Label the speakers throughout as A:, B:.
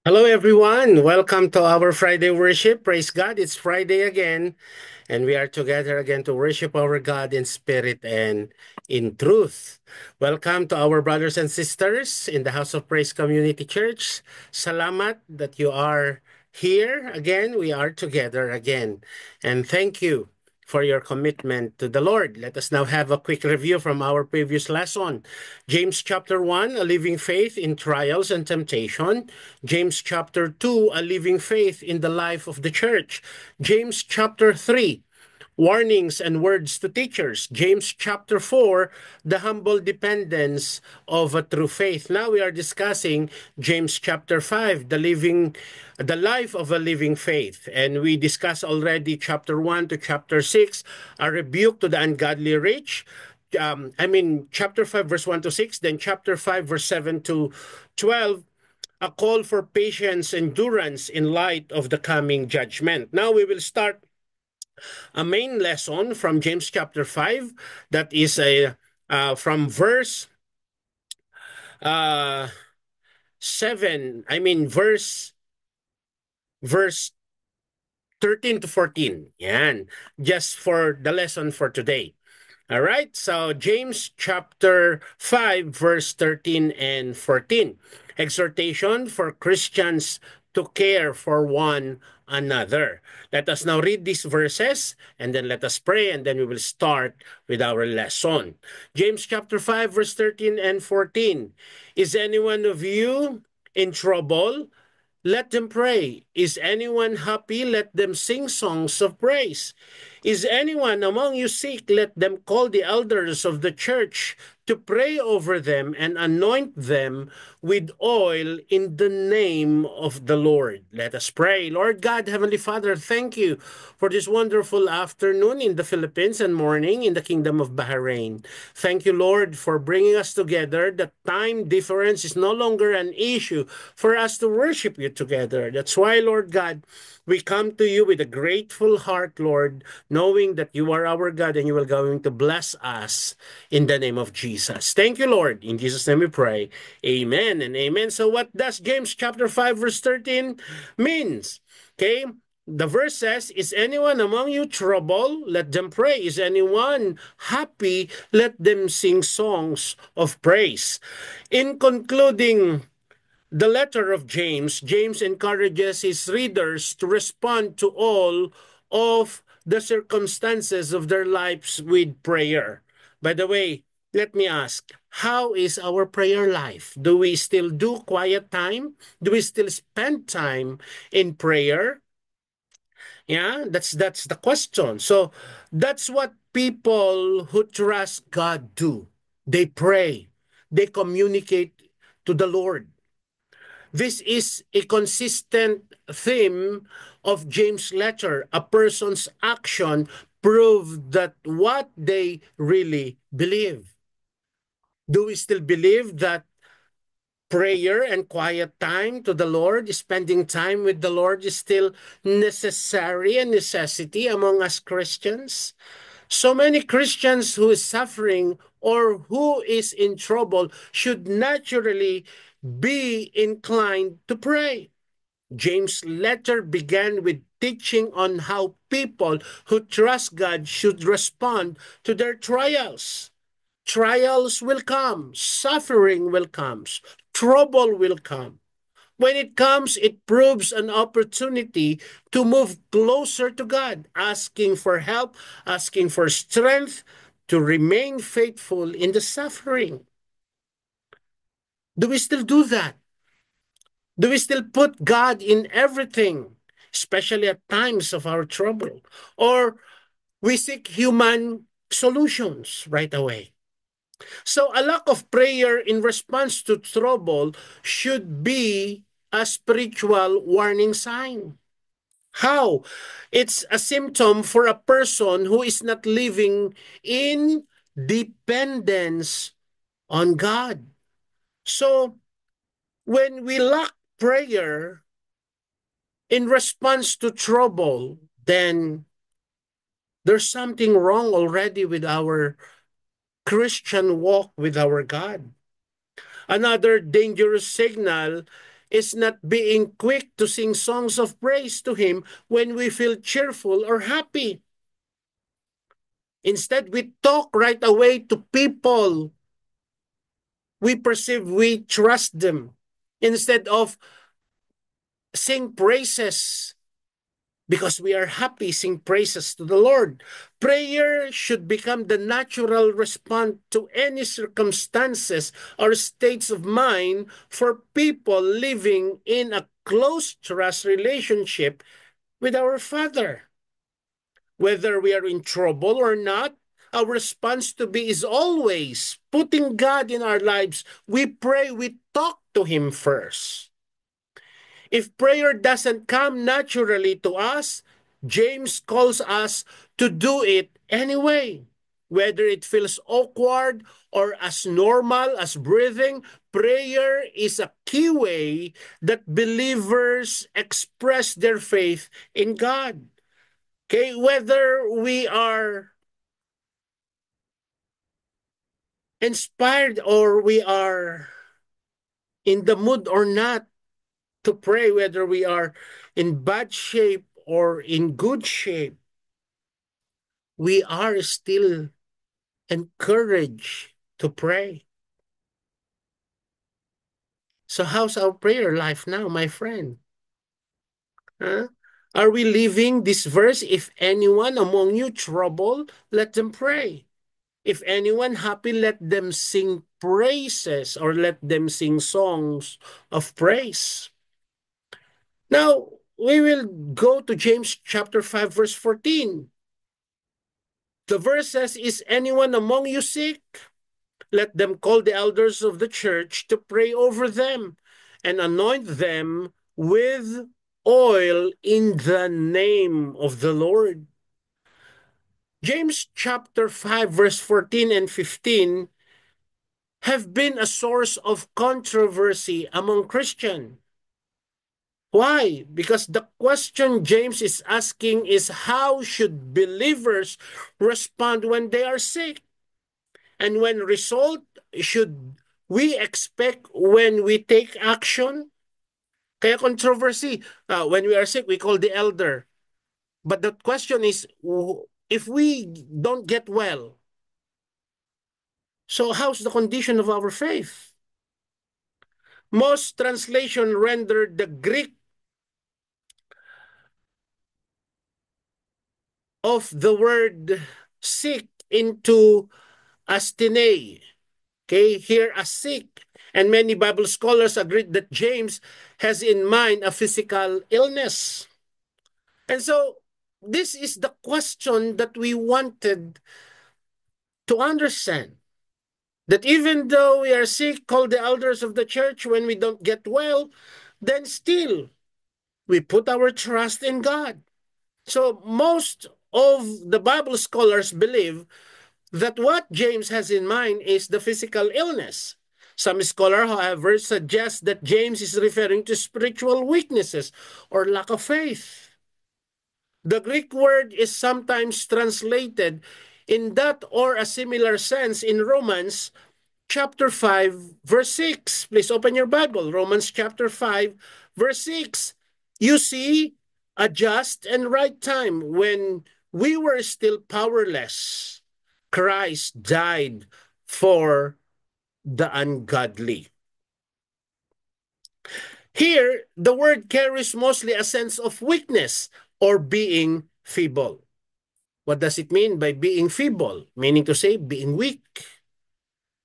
A: Hello, everyone. Welcome to our Friday worship. Praise God. It's Friday again, and we are together again to worship our God in spirit and in truth. Welcome to our brothers and sisters in the House of Praise Community Church. Salamat that you are here again. We are together again. And thank you for your commitment to the Lord. Let us now have a quick review from our previous lesson. James chapter 1, a living faith in trials and temptation. James chapter 2, a living faith in the life of the church. James chapter 3, warnings and words to teachers. James chapter 4, the humble dependence of a true faith. Now we are discussing James chapter 5, the life of a living faith. And we discussed already chapter 1 to chapter 6, a rebuke to the ungodly rich. Chapter 5, verse 1 to 6, then chapter 5, verse 7 to 12, a call for patience, endurance in light of the coming judgment. Now we will start a main lesson from James chapter 5, that is from uh, 7, verse 13 to 14. Yan. Just for the lesson for today. All right, so James chapter 5, verse 13 and 14. Exhortation for Christians to care for one another. Let us now read these verses and then let us pray and then we will start with our lesson. James chapter 5, verse 13 and 14. Is anyone of you in trouble? Let them pray. Is anyone happy? Let them sing songs of praise. Is anyone among you sick? Let them call the elders of the church to pray over them and anoint them with oil in the name of the Lord. Let us pray. Lord God, Heavenly Father, thank you for this wonderful afternoon in the Philippines and morning in the Kingdom of Bahrain. Thank you, Lord, for bringing us together. The time difference is no longer an issue for us to worship you together. That's why, Lord God, we come to you with a grateful heart, Lord, knowing that you are our God and you are going to bless us in the name of Jesus. Thank you, Lord. In Jesus' name we pray. Amen and amen. So what does James chapter 5 verse 13 means? Okay? The verse says, is anyone among you troubled? Let them pray. Is anyone happy? Let them sing songs of praise. In concluding the letter of James, James encourages his readers to respond to all of the circumstances of their lives with prayer. By the way, let me ask, how is our prayer life? Do we still do quiet time? Do we still spend time in prayer? Yeah, that's the question. So that's what people who trust God do. They pray. They communicate to the Lord. This is a consistent theme of James' letter. A person's action prove that what they really believe. Do we still believe that prayer and quiet time to the Lord, spending time with the Lord, is still necessary and necessity among us Christians? So many Christians who is suffering or who is in trouble should naturally be inclined to pray. James' letter began with teaching on how people who trust God should respond to their trials. Trials will come, suffering will come, trouble will come. When it comes, it proves an opportunity to move closer to God, asking for help, asking for strength to remain faithful in the suffering. Do we still do that? Do we still put God in everything, especially at times of our trouble? Or we seek human solutions right away? So a lack of prayer in response to trouble should be a spiritual warning sign. How? It's a symptom for a person who is not living in dependence on God. So when we lack prayer in response to trouble, then there's something wrong already with our Christian walk with our God. Another dangerous signal is not being quick to sing songs of praise to Him when we feel cheerful or happy. Instead, we talk right away to people we perceive we trust them instead of sing praises because we are happy, sing praises to the Lord. Prayer should become the natural response to any circumstances or states of mind for people living in a close trust relationship with our Father. Whether we are in trouble or not, our response to be is always putting God in our lives. We pray, we talk to Him first. If prayer doesn't come naturally to us, James calls us to do it anyway. Whether it feels awkward or as normal as breathing, prayer is a key way that believers express their faith in God. Okay, whether we are inspired or we are in the mood or not to pray, whether we are in bad shape or in good shape, we are still encouraged to pray. So, how's our prayer life now, my friend? Huh? Are we living this verse? If anyone among you trouble, let them pray. If anyone happy, let them sing praises or let them sing songs of praise. Now, we will go to James chapter 5, verse 14. The verse says, is anyone among you sick? Let them call the elders of the church to pray over them and anoint them with oil in the name of the Lord. James chapter 5, verse 14 and 15 have been a source of controversy among Christians. Why? Because the question James is asking is how should believers respond when they are sick? And when result should we expect when we take action? Kaya controversy, when we are sick, we call the elder. But the question is, if we don't get well, so how's the condition of our faith? Most translation render the Greek of the word sick into astene. Okay, here as sick. And many Bible scholars agreed that James has in mind a physical illness. And so this is the question that we wanted to understand. That even though we are sick, call the elders of the church when we don't get well, then still we put our trust in God. So most of the Bible scholars believe that what James has in mind is the physical illness. Some scholars, however, suggest that James is referring to spiritual weaknesses or lack of faith. The Greek word is sometimes translated in that or a similar sense in Romans chapter 5, verse 6. Please open your Bible. Romans chapter 5, verse 6. You see, a just and right time when we were still powerless, Christ died for the ungodly. Here, the word carries mostly a sense of weakness or being feeble. What does it mean by being feeble? Meaning to say being weak.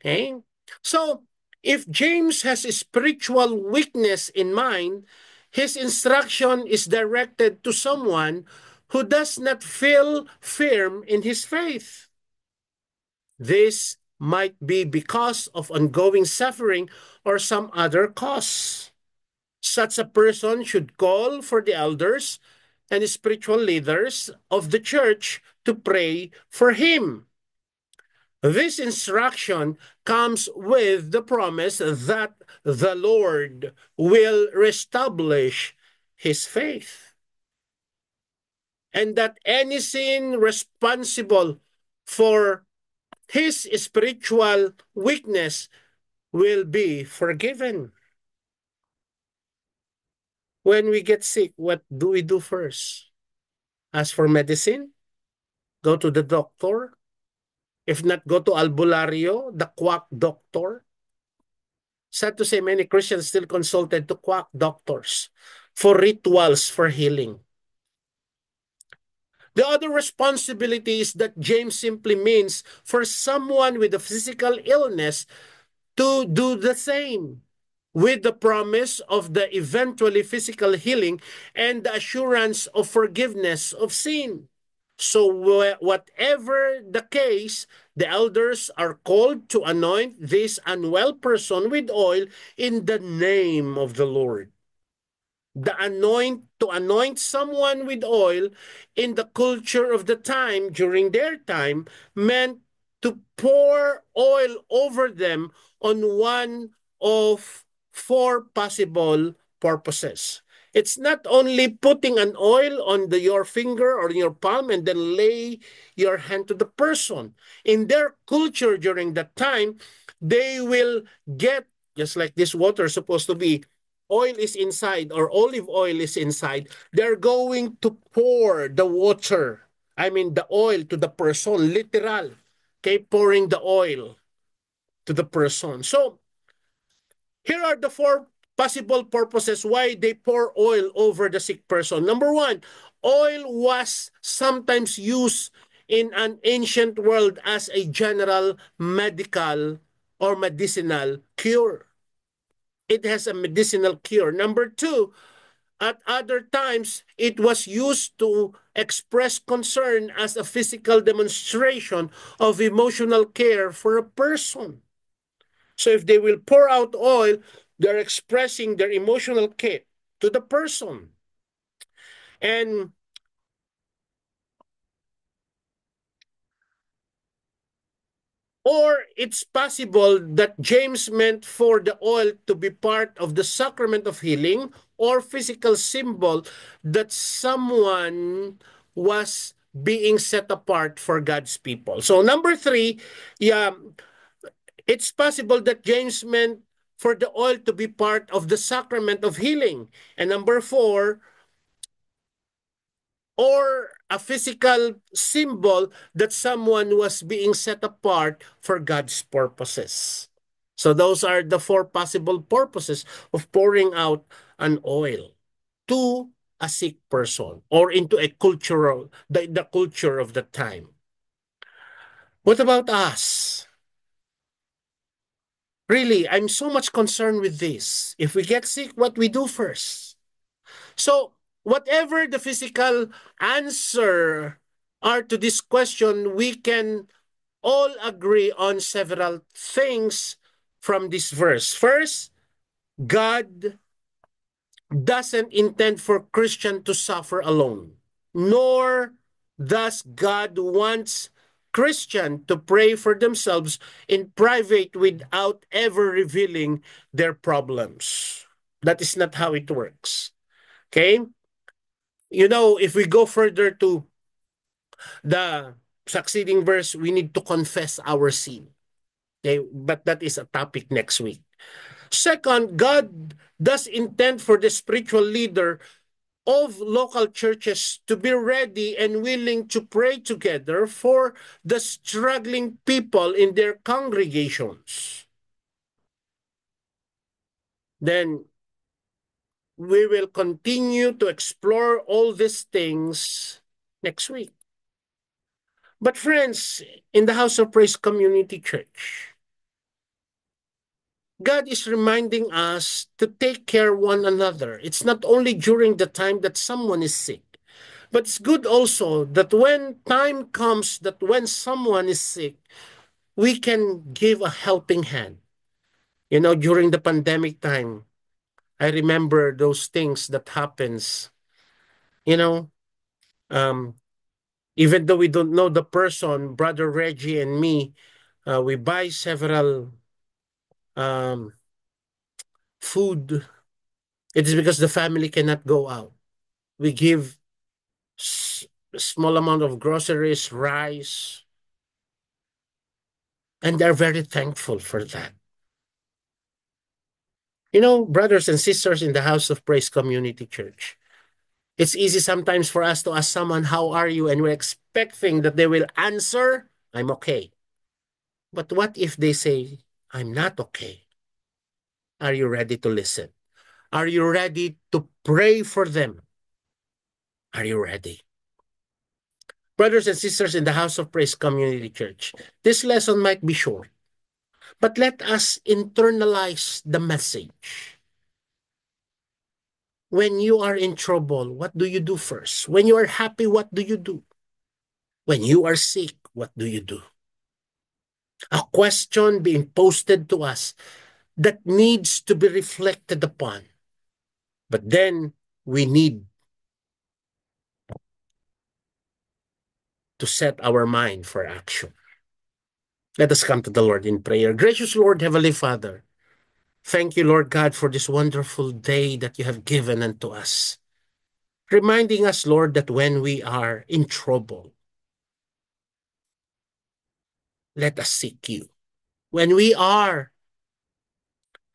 A: Okay? So, if James has a spiritual weakness in mind, his instruction is directed to someone who does not feel firm in his faith. This might be because of ongoing suffering or some other cause. Such a person should call for the elders and spiritual leaders of the church to pray for him. This instruction comes with the promise that the Lord will reestablish his faith and that any sin responsible for his spiritual weakness will be forgiven. When we get sick, what do we do first? Ask for medicine? Go to the doctor? If not, go to Albulario, the quack doctor? Sad to say, many Christians still consulted to quack doctors for rituals for healing. The other responsibility is that James simply means for someone with a physical illness to do the same, with the promise of the eventually physical healing and the assurance of forgiveness of sin. So, whatever the case, the elders are called to anoint this unwell person with oil in the name of the Lord. To anoint someone with oil in the culture of the time, during their time, meant to pour oil over them on one of four possible purposes. It's not only putting an oil on your finger or your palm and then lay your hand to the person. In their culture during that time, they will get, just like this water is supposed to be, oil is inside or olive oil is inside, they're going to pour the water, I mean the oil, to the person, literal. Okay, pouring the oil to the person. So here are the four possible purposes why they pour oil over the sick person. Number one, oil was sometimes used in an ancient world as a general medical or medicinal cure. It has a medicinal cure. Number two, at other times, it was used to express concern as a physical demonstration of emotional care for a person. So if they will pour out oil, they're expressing their emotional care to the person. And or it's possible that James meant for the oil to be part of the sacrament of healing or physical symbol that someone was being set apart for God's people. So number three, yeah, it's possible that James meant for the oil to be part of the sacrament of healing. And number four, or a physical symbol that someone was being set apart for God's purposes. So those are the four possible purposes of pouring out an oil to a sick person or into a cultural the culture of the time. What about us? Really, I'm so much concerned with this. If we get sick, what we do first? So, whatever the physical answer are to this question, we can all agree on several things from this verse. First, God doesn't intend for Christian to suffer alone, nor does God wants Christian to pray for themselves in private without ever revealing their problems. That is not how it works. Okay? You know, if we go further to the succeeding verse, we need to confess our sin. Okay, but that is a topic next week. Second, God does intend for the spiritual leader of local churches to be ready and willing to pray together for the struggling people in their congregations. Then we will continue to explore all these things next week. But friends, in the House of Praise Community Church, God is reminding us to take care one another. It's not only during the time that someone is sick, but it's good also that when time comes that when someone is sick, we can give a helping hand. You know, during the pandemic time, I remember those things that happens. You know, um, even though we don't know the person, Brother Reggie and me, we buy several um, food. It is because the family cannot go out. We give s- small amount of groceries, rice, and they're very thankful for that. You know, brothers and sisters in the House of Praise Community Church, it's easy sometimes for us to ask someone, "How are you?" And we're expecting that they will answer, "I'm okay." But what if they say, "I'm not okay"? Are you ready to listen? Are you ready to pray for them? Are you ready? Brothers and sisters in the House of Praise Community Church, this lesson might be short, but let us internalize the message. When you are in trouble, what do you do first? When you are happy, what do you do? When you are sick, what do you do? A question being posted to us that needs to be reflected upon. But then we need to set our mind for action. Let us come to the Lord in prayer. Gracious Lord, Heavenly Father, thank you, Lord God, for this wonderful day that you have given unto us. Reminding us, Lord, that when we are in trouble, let us seek you. When we are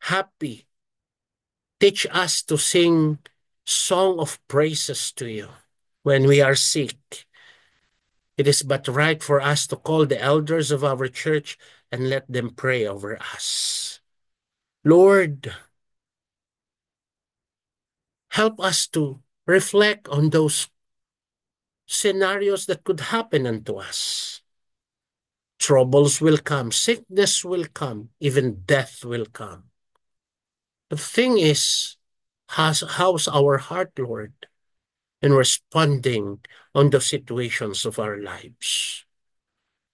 A: happy, teach us to sing song of praises to you. When we are sick, it is but right for us to call the elders of our church and let them pray over us. Lord, help us to reflect on those scenarios that could happen unto us. Troubles will come, sickness will come, even death will come. The thing is, how's our heart, Lord, in responding on the situations of our lives?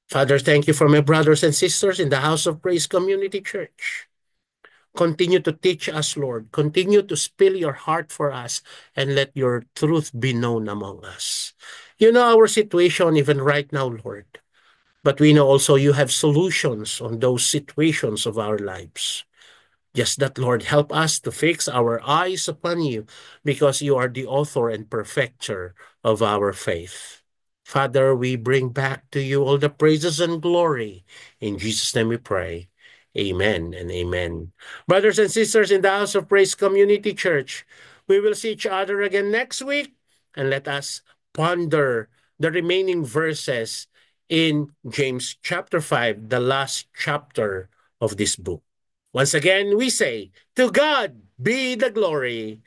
A: Father, thank you for my brothers and sisters in the House of Praise Community Church. Continue to teach us, Lord. Continue to spill your heart for us and let your truth be known among us. You know our situation even right now, Lord. But we know also you have solutions on those situations of our lives. Just that, Lord, help us to fix our eyes upon you because you are the author and perfecter of our faith. Father, we bring back to you all the praises and glory. In Jesus' name we pray. Amen and amen. Brothers and sisters in the House of Praise Community Church, we will see each other again next week and let us ponder the remaining verses in James chapter 5, the last chapter of this book. Once again, we say, to God be the glory.